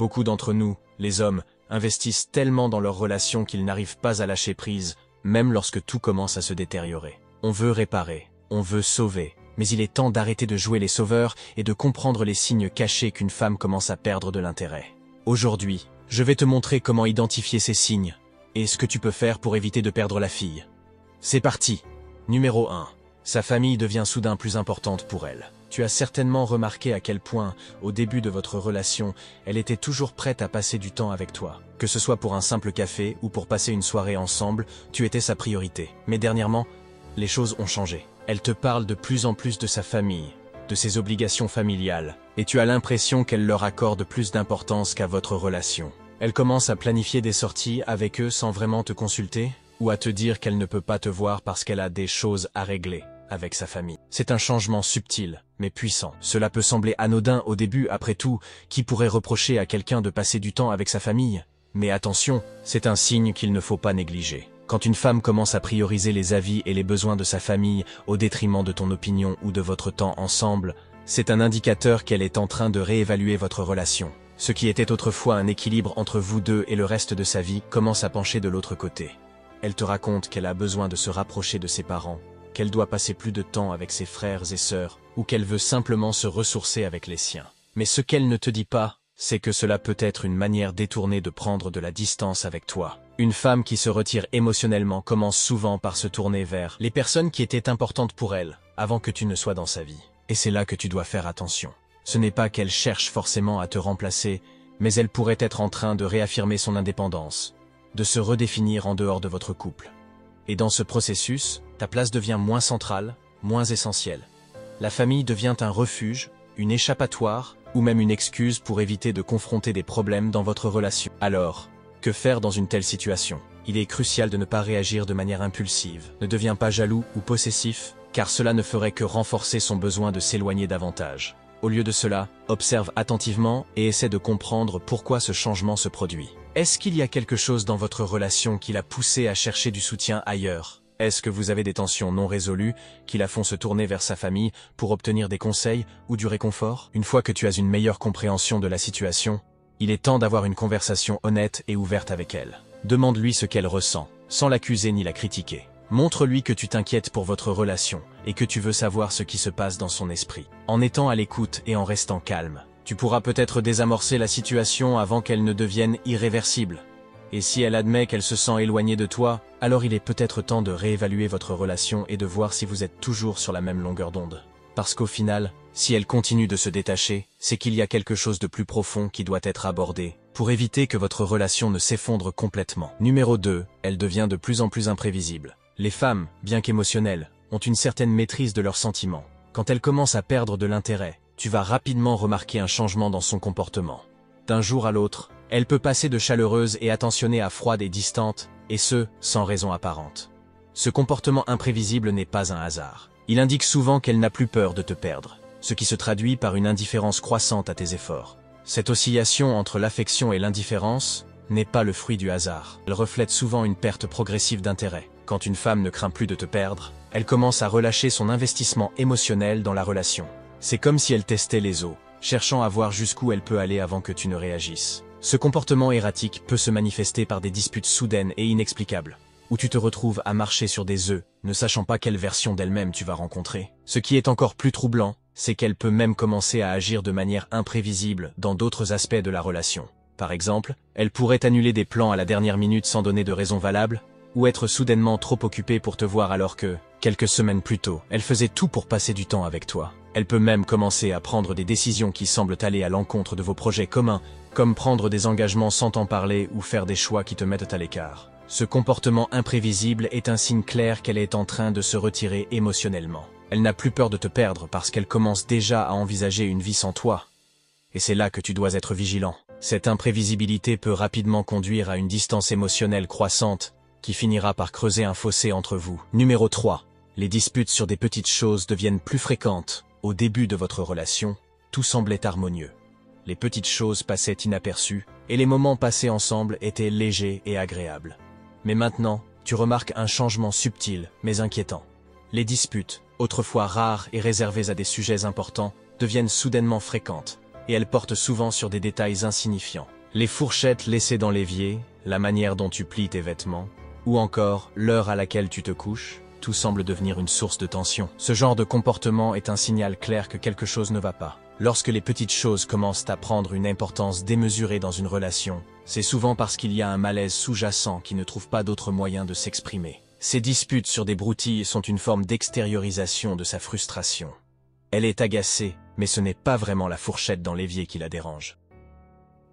Beaucoup d'entre nous, les hommes, investissent tellement dans leur relation qu'ils n'arrivent pas à lâcher prise, même lorsque tout commence à se détériorer. On veut réparer, on veut sauver, mais il est temps d'arrêter de jouer les sauveurs et de comprendre les signes cachés qu'une femme commence à perdre de l'intérêt. Aujourd'hui, je vais te montrer comment identifier ces signes et ce que tu peux faire pour éviter de perdre la fille. C'est parti. Numéro 1. Sa famille devient soudain plus importante pour elle. Tu as certainement remarqué à quel point, au début de votre relation, elle était toujours prête à passer du temps avec toi. Que ce soit pour un simple café ou pour passer une soirée ensemble, tu étais sa priorité. Mais dernièrement, les choses ont changé. Elle te parle de plus en plus de sa famille, de ses obligations familiales, et tu as l'impression qu'elle leur accorde plus d'importance qu'à votre relation. Elle commence à planifier des sorties avec eux sans vraiment te consulter, ou à te dire qu'elle ne peut pas te voir parce qu'elle a des choses à régler avec sa famille. C'est un changement subtil, mais puissant. Cela peut sembler anodin au début, après tout, qui pourrait reprocher à quelqu'un de passer du temps avec sa famille? Mais attention, c'est un signe qu'il ne faut pas négliger. Quand une femme commence à prioriser les avis et les besoins de sa famille au détriment de ton opinion ou de votre temps ensemble, c'est un indicateur qu'elle est en train de réévaluer votre relation. Ce qui était autrefois un équilibre entre vous deux et le reste de sa vie commence à pencher de l'autre côté. Elle te raconte qu'elle a besoin de se rapprocher de ses parents, qu'elle doit passer plus de temps avec ses frères et sœurs, ou qu'elle veut simplement se ressourcer avec les siens. Mais ce qu'elle ne te dit pas, c'est que cela peut être une manière détournée de prendre de la distance avec toi. Une femme qui se retire émotionnellement commence souvent par se tourner vers les personnes qui étaient importantes pour elle, avant que tu ne sois dans sa vie. Et c'est là que tu dois faire attention. Ce n'est pas qu'elle cherche forcément à te remplacer, mais elle pourrait être en train de réaffirmer son indépendance, de se redéfinir en dehors de votre couple. Et dans ce processus, ta place devient moins centrale, moins essentielle. La famille devient un refuge, une échappatoire, ou même une excuse pour éviter de confronter des problèmes dans votre relation. Alors, que faire dans une telle situation? Il est crucial de ne pas réagir de manière impulsive. Ne deviens pas jaloux ou possessif, car cela ne ferait que renforcer son besoin de s'éloigner davantage. Au lieu de cela, observe attentivement et essaie de comprendre pourquoi ce changement se produit. Est-ce qu'il y a quelque chose dans votre relation qui l'a poussé à chercher du soutien ailleurs? Est-ce que vous avez des tensions non résolues qui la font se tourner vers sa famille pour obtenir des conseils ou du réconfort? Une fois que tu as une meilleure compréhension de la situation, il est temps d'avoir une conversation honnête et ouverte avec elle. Demande-lui ce qu'elle ressent, sans l'accuser ni la critiquer. Montre-lui que tu t'inquiètes pour votre relation et que tu veux savoir ce qui se passe dans son esprit. En étant à l'écoute et en restant calme, tu pourras peut-être désamorcer la situation avant qu'elle ne devienne irréversible. Et si elle admet qu'elle se sent éloignée de toi, alors il est peut-être temps de réévaluer votre relation et de voir si vous êtes toujours sur la même longueur d'onde. Parce qu'au final, si elle continue de se détacher, c'est qu'il y a quelque chose de plus profond qui doit être abordé, pour éviter que votre relation ne s'effondre complètement. Numéro 2, elle devient de plus en plus imprévisible. Les femmes, bien qu'émotionnelles, ont une certaine maîtrise de leurs sentiments. Quand elles commencent à perdre de l'intérêt, tu vas rapidement remarquer un changement dans son comportement. D'un jour à l'autre, elle peut passer de chaleureuse et attentionnée à froide et distante, et ce, sans raison apparente. Ce comportement imprévisible n'est pas un hasard. Il indique souvent qu'elle n'a plus peur de te perdre, ce qui se traduit par une indifférence croissante à tes efforts. Cette oscillation entre l'affection et l'indifférence n'est pas le fruit du hasard. Elle reflète souvent une perte progressive d'intérêt. Quand une femme ne craint plus de te perdre, elle commence à relâcher son investissement émotionnel dans la relation. C'est comme si elle testait les eaux, cherchant à voir jusqu'où elle peut aller avant que tu ne réagisses. Ce comportement erratique peut se manifester par des disputes soudaines et inexplicables, où tu te retrouves à marcher sur des œufs, ne sachant pas quelle version d'elle-même tu vas rencontrer. Ce qui est encore plus troublant, c'est qu'elle peut même commencer à agir de manière imprévisible dans d'autres aspects de la relation. Par exemple, elle pourrait annuler des plans à la dernière minute sans donner de raison valable, ou être soudainement trop occupée pour te voir alors que, quelques semaines plus tôt, elle faisait tout pour passer du temps avec toi. Elle peut même commencer à prendre des décisions qui semblent aller à l'encontre de vos projets communs, comme prendre des engagements sans t'en parler ou faire des choix qui te mettent à l'écart. Ce comportement imprévisible est un signe clair qu'elle est en train de se retirer émotionnellement. Elle n'a plus peur de te perdre parce qu'elle commence déjà à envisager une vie sans toi. Et c'est là que tu dois être vigilant. Cette imprévisibilité peut rapidement conduire à une distance émotionnelle croissante, qui finira par creuser un fossé entre vous. Numéro 3. Les disputes sur des petites choses deviennent plus fréquentes. Au début de votre relation, tout semblait harmonieux. Les petites choses passaient inaperçues, et les moments passés ensemble étaient légers et agréables. Mais maintenant, tu remarques un changement subtil, mais inquiétant. Les disputes, autrefois rares et réservées à des sujets importants, deviennent soudainement fréquentes, et elle porte souvent sur des détails insignifiants. Les fourchettes laissées dans l'évier, la manière dont tu plies tes vêtements, ou encore l'heure à laquelle tu te couches, tout semble devenir une source de tension. Ce genre de comportement est un signal clair que quelque chose ne va pas. Lorsque les petites choses commencent à prendre une importance démesurée dans une relation, c'est souvent parce qu'il y a un malaise sous-jacent qui ne trouve pas d'autre moyen de s'exprimer. Ces disputes sur des broutilles sont une forme d'extériorisation de sa frustration. Elle est agacée, mais ce n'est pas vraiment la fourchette dans l'évier qui la dérange.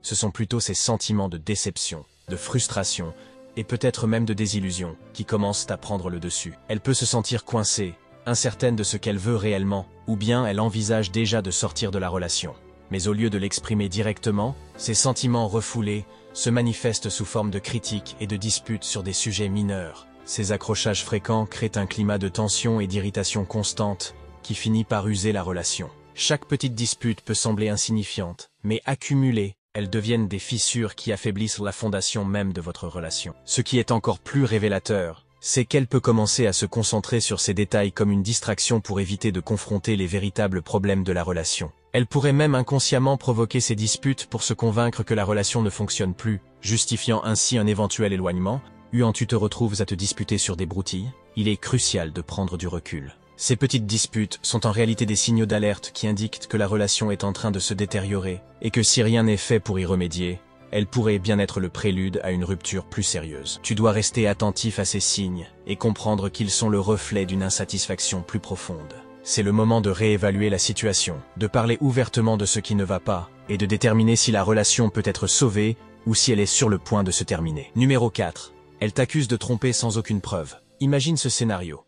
Ce sont plutôt ses sentiments de déception, de frustration, et peut-être même de désillusion, qui commencent à prendre le dessus. Elle peut se sentir coincée, incertaine de ce qu'elle veut réellement, ou bien elle envisage déjà de sortir de la relation. Mais au lieu de l'exprimer directement, ces sentiments refoulés se manifestent sous forme de critiques et de disputes sur des sujets mineurs. Ces accrochages fréquents créent un climat de tension et d'irritation constante qui finit par user la relation. Chaque petite dispute peut sembler insignifiante, mais accumulée, elles deviennent des fissures qui affaiblissent la fondation même de votre relation. Ce qui est encore plus révélateur, c'est qu'elle peut commencer à se concentrer sur ces détails comme une distraction pour éviter de confronter les véritables problèmes de la relation. Elle pourrait même inconsciemment provoquer ces disputes pour se convaincre que la relation ne fonctionne plus, justifiant ainsi un éventuel éloignement. Tu te retrouves à te disputer sur des broutilles, il est crucial de prendre du recul. Ces petites disputes sont en réalité des signaux d'alerte qui indiquent que la relation est en train de se détériorer et que si rien n'est fait pour y remédier, elle pourrait bien être le prélude à une rupture plus sérieuse. Tu dois rester attentif à ces signes et comprendre qu'ils sont le reflet d'une insatisfaction plus profonde. C'est le moment de réévaluer la situation, de parler ouvertement de ce qui ne va pas et de déterminer si la relation peut être sauvée ou si elle est sur le point de se terminer. Numéro 4. Elle t'accuse de tromper sans aucune preuve. Imagine ce scénario.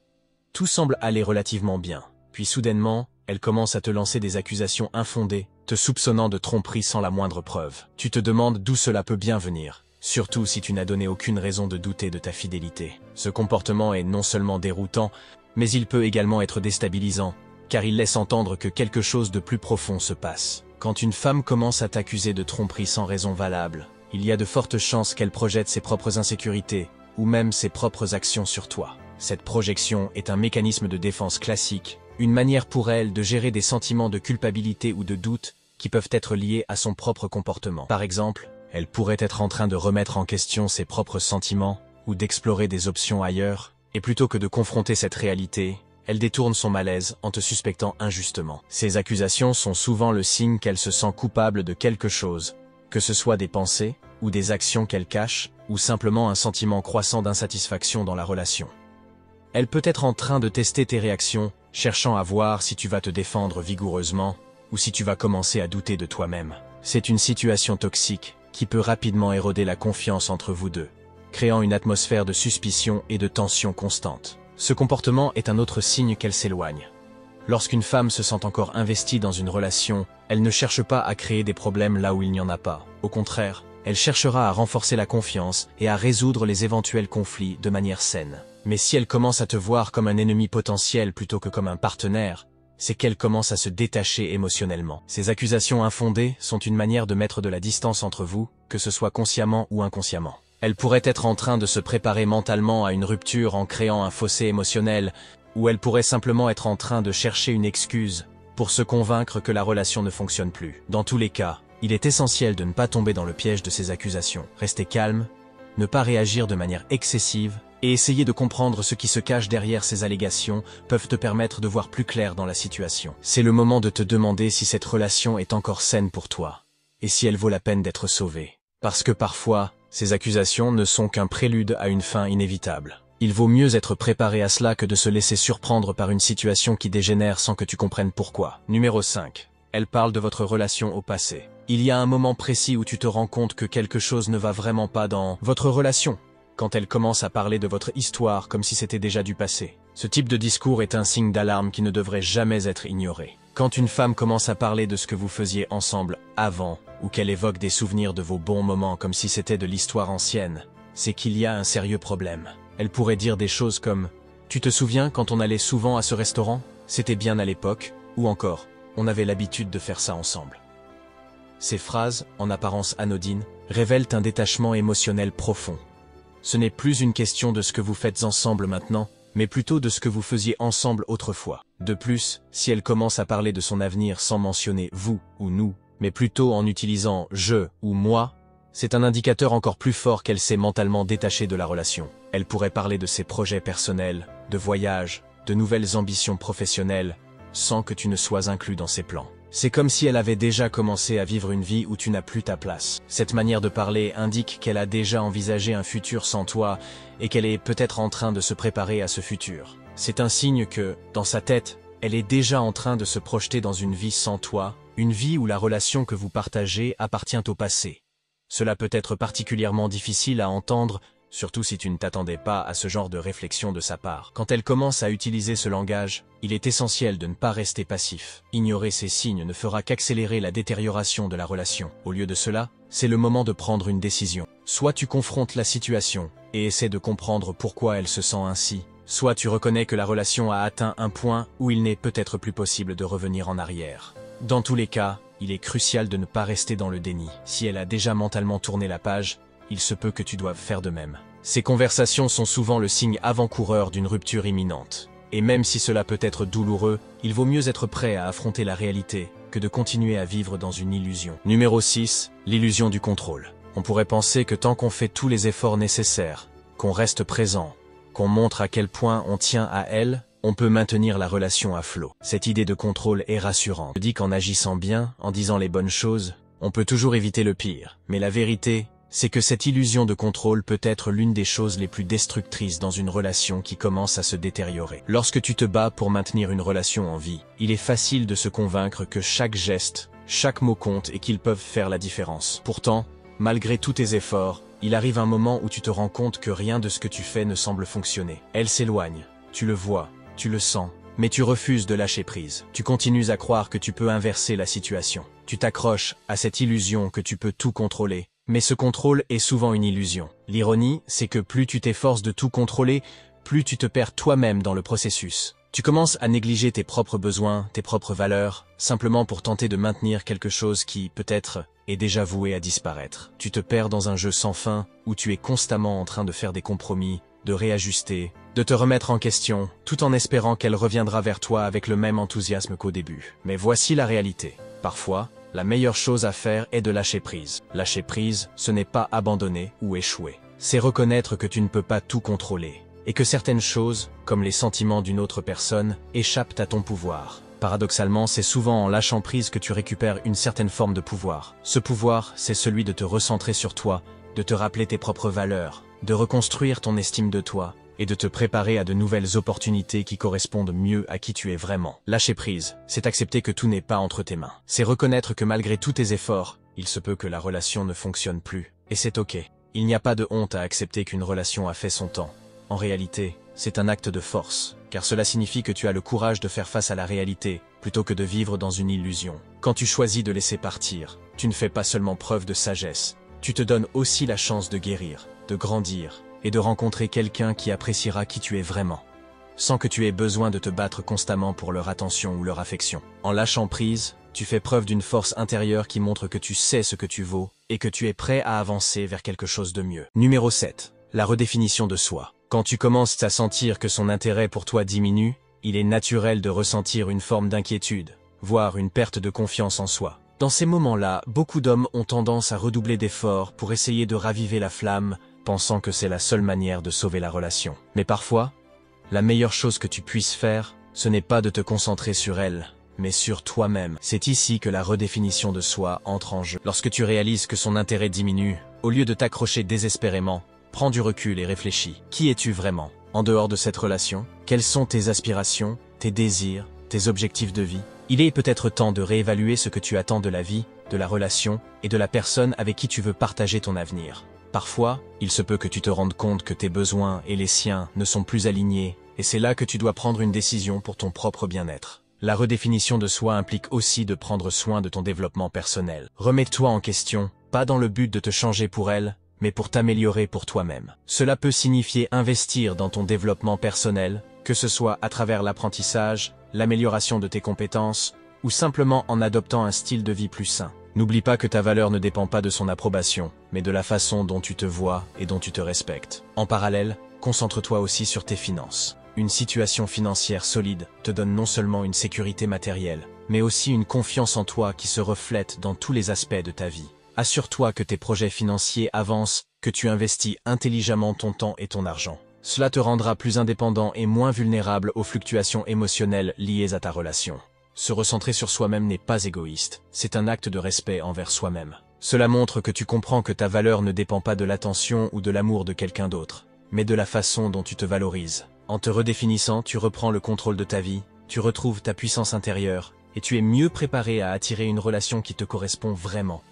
Tout semble aller relativement bien, puis soudainement, elle commence à te lancer des accusations infondées, te soupçonnant de tromperie sans la moindre preuve. Tu te demandes d'où cela peut bien venir, surtout si tu n'as donné aucune raison de douter de ta fidélité. Ce comportement est non seulement déroutant, mais il peut également être déstabilisant, car il laisse entendre que quelque chose de plus profond se passe. Quand une femme commence à t'accuser de tromperie sans raison valable, il y a de fortes chances qu'elle projette ses propres insécurités, ou même ses propres actions sur toi. Cette projection est un mécanisme de défense classique, une manière pour elle de gérer des sentiments de culpabilité ou de doute qui peuvent être liés à son propre comportement. Par exemple, elle pourrait être en train de remettre en question ses propres sentiments ou d'explorer des options ailleurs, et plutôt que de confronter cette réalité, elle détourne son malaise en te suspectant injustement. Ces accusations sont souvent le signe qu'elle se sent coupable de quelque chose, que ce soit des pensées ou des actions qu'elle cache, ou simplement un sentiment croissant d'insatisfaction dans la relation. Elle peut être en train de tester tes réactions, cherchant à voir si tu vas te défendre vigoureusement ou si tu vas commencer à douter de toi-même. C'est une situation toxique qui peut rapidement éroder la confiance entre vous deux, créant une atmosphère de suspicion et de tension constante. Ce comportement est un autre signe qu'elle s'éloigne. Lorsqu'une femme se sent encore investie dans une relation, elle ne cherche pas à créer des problèmes là où il n'y en a pas. Au contraire, elle cherchera à renforcer la confiance et à résoudre les éventuels conflits de manière saine. Mais si elle commence à te voir comme un ennemi potentiel plutôt que comme un partenaire, c'est qu'elle commence à se détacher émotionnellement. Ces accusations infondées sont une manière de mettre de la distance entre vous, que ce soit consciemment ou inconsciemment. Elle pourrait être en train de se préparer mentalement à une rupture en créant un fossé émotionnel, ou elle pourrait simplement être en train de chercher une excuse pour se convaincre que la relation ne fonctionne plus. Dans tous les cas, il est essentiel de ne pas tomber dans le piège de ces accusations. Restez calme, ne pas réagir de manière excessive, et essayer de comprendre ce qui se cache derrière ces allégations peuvent te permettre de voir plus clair dans la situation. C'est le moment de te demander si cette relation est encore saine pour toi, et si elle vaut la peine d'être sauvée. Parce que parfois, ces accusations ne sont qu'un prélude à une fin inévitable. Il vaut mieux être préparé à cela que de se laisser surprendre par une situation qui dégénère sans que tu comprennes pourquoi. Numéro 5. Elle parle de votre relation au passé. Il y a un moment précis où tu te rends compte que quelque chose ne va vraiment pas dans votre relation, quand elle commence à parler de votre histoire comme si c'était déjà du passé. Ce type de discours est un signe d'alarme qui ne devrait jamais être ignoré. Quand une femme commence à parler de ce que vous faisiez ensemble avant, ou qu'elle évoque des souvenirs de vos bons moments comme si c'était de l'histoire ancienne, c'est qu'il y a un sérieux problème. Elle pourrait dire des choses comme « Tu te souviens quand on allait souvent à ce restaurant? C'était bien à l'époque » ou encore « On avait l'habitude de faire ça ensemble ». Ces phrases, en apparence anodines, révèlent un détachement émotionnel profond. Ce n'est plus une question de ce que vous faites ensemble maintenant, mais plutôt de ce que vous faisiez ensemble autrefois. De plus, si elle commence à parler de son avenir sans mentionner « vous » ou « nous », mais plutôt en utilisant « je » ou « moi », c'est un indicateur encore plus fort qu'elle s'est mentalement détachée de la relation. Elle pourrait parler de ses projets personnels, de voyages, de nouvelles ambitions professionnelles, sans que tu ne sois inclus dans ses plans. C'est comme si elle avait déjà commencé à vivre une vie où tu n'as plus ta place. Cette manière de parler indique qu'elle a déjà envisagé un futur sans toi et qu'elle est peut-être en train de se préparer à ce futur. C'est un signe que, dans sa tête, elle est déjà en train de se projeter dans une vie sans toi, une vie où la relation que vous partagez appartient au passé. Cela peut être particulièrement difficile à entendre, surtout si tu ne t'attendais pas à ce genre de réflexion de sa part. Quand elle commence à utiliser ce langage, il est essentiel de ne pas rester passif. Ignorer ces signes ne fera qu'accélérer la détérioration de la relation. Au lieu de cela, c'est le moment de prendre une décision. Soit tu confrontes la situation et essaies de comprendre pourquoi elle se sent ainsi, soit tu reconnais que la relation a atteint un point où il n'est peut-être plus possible de revenir en arrière. Dans tous les cas, il est crucial de ne pas rester dans le déni. Si elle a déjà mentalement tourné la page, il se peut que tu doives faire de même. Ces conversations sont souvent le signe avant-coureur d'une rupture imminente. Et même si cela peut être douloureux, il vaut mieux être prêt à affronter la réalité que de continuer à vivre dans une illusion. Numéro 6. L'illusion du contrôle. On pourrait penser que tant qu'on fait tous les efforts nécessaires, qu'on reste présent, qu'on montre à quel point on tient à elle, on peut maintenir la relation à flot. Cette idée de contrôle est rassurante. Je dis qu'en agissant bien, en disant les bonnes choses, on peut toujours éviter le pire. Mais la vérité, c'est que cette illusion de contrôle peut être l'une des choses les plus destructrices dans une relation qui commence à se détériorer. Lorsque tu te bats pour maintenir une relation en vie, il est facile de se convaincre que chaque geste, chaque mot compte et qu'ils peuvent faire la différence. Pourtant, malgré tous tes efforts, il arrive un moment où tu te rends compte que rien de ce que tu fais ne semble fonctionner. Elle s'éloigne, tu le vois, tu le sens, mais tu refuses de lâcher prise. Tu continues à croire que tu peux inverser la situation. Tu t'accroches à cette illusion que tu peux tout contrôler. Mais ce contrôle est souvent une illusion. L'ironie, c'est que plus tu t'efforces de tout contrôler, plus tu te perds toi-même dans le processus. Tu commences à négliger tes propres besoins, tes propres valeurs, simplement pour tenter de maintenir quelque chose qui, peut-être, est déjà voué à disparaître. Tu te perds dans un jeu sans fin, où tu es constamment en train de faire des compromis, de réajuster, de te remettre en question, tout en espérant qu'elle reviendra vers toi avec le même enthousiasme qu'au début. Mais voici la réalité. Parfois, la meilleure chose à faire est de lâcher prise. Lâcher prise, ce n'est pas abandonner ou échouer. C'est reconnaître que tu ne peux pas tout contrôler, et que certaines choses, comme les sentiments d'une autre personne, échappent à ton pouvoir. Paradoxalement, c'est souvent en lâchant prise que tu récupères une certaine forme de pouvoir. Ce pouvoir, c'est celui de te recentrer sur toi, de te rappeler tes propres valeurs, de reconstruire ton estime de toi, et de te préparer à de nouvelles opportunités qui correspondent mieux à qui tu es vraiment. Lâcher prise, c'est accepter que tout n'est pas entre tes mains. C'est reconnaître que malgré tous tes efforts, il se peut que la relation ne fonctionne plus. Et c'est ok. Il n'y a pas de honte à accepter qu'une relation a fait son temps. En réalité, c'est un acte de force, car cela signifie que tu as le courage de faire face à la réalité, plutôt que de vivre dans une illusion. Quand tu choisis de laisser partir, tu ne fais pas seulement preuve de sagesse, tu te donnes aussi la chance de guérir, de grandir, et de rencontrer quelqu'un qui appréciera qui tu es vraiment, sans que tu aies besoin de te battre constamment pour leur attention ou leur affection. En lâchant prise, tu fais preuve d'une force intérieure qui montre que tu sais ce que tu vaux et que tu es prêt à avancer vers quelque chose de mieux. Numéro 7. La redéfinition de soi. Quand tu commences à sentir que son intérêt pour toi diminue, il est naturel de ressentir une forme d'inquiétude, voire une perte de confiance en soi. Dans ces moments-là, beaucoup d'hommes ont tendance à redoubler d'efforts pour essayer de raviver la flamme, pensant que c'est la seule manière de sauver la relation. Mais parfois, la meilleure chose que tu puisses faire, ce n'est pas de te concentrer sur elle, mais sur toi-même. C'est ici que la redéfinition de soi entre en jeu. Lorsque tu réalises que son intérêt diminue, au lieu de t'accrocher désespérément, prends du recul et réfléchis. Qui es-tu vraiment? En dehors de cette relation, quelles sont tes aspirations, tes désirs, tes objectifs de vie? Il est peut-être temps de réévaluer ce que tu attends de la vie, de la relation et de la personne avec qui tu veux partager ton avenir. Parfois, il se peut que tu te rendes compte que tes besoins et les siens ne sont plus alignés, et c'est là que tu dois prendre une décision pour ton propre bien-être. La redéfinition de soi implique aussi de prendre soin de ton développement personnel. Remets-toi en question, pas dans le but de te changer pour elle, mais pour t'améliorer pour toi-même. Cela peut signifier investir dans ton développement personnel, que ce soit à travers l'apprentissage, l'amélioration de tes compétences, ou simplement en adoptant un style de vie plus sain. N'oublie pas que ta valeur ne dépend pas de son approbation, mais de la façon dont tu te vois et dont tu te respectes. En parallèle, concentre-toi aussi sur tes finances. Une situation financière solide te donne non seulement une sécurité matérielle, mais aussi une confiance en toi qui se reflète dans tous les aspects de ta vie. Assure-toi que tes projets financiers avancent, que tu investis intelligemment ton temps et ton argent. Cela te rendra plus indépendant et moins vulnérable aux fluctuations émotionnelles liées à ta relation. Se recentrer sur soi-même n'est pas égoïste, c'est un acte de respect envers soi-même. Cela montre que tu comprends que ta valeur ne dépend pas de l'attention ou de l'amour de quelqu'un d'autre, mais de la façon dont tu te valorises. En te redéfinissant, tu reprends le contrôle de ta vie, tu retrouves ta puissance intérieure, et tu es mieux préparé à attirer une relation qui te correspond vraiment.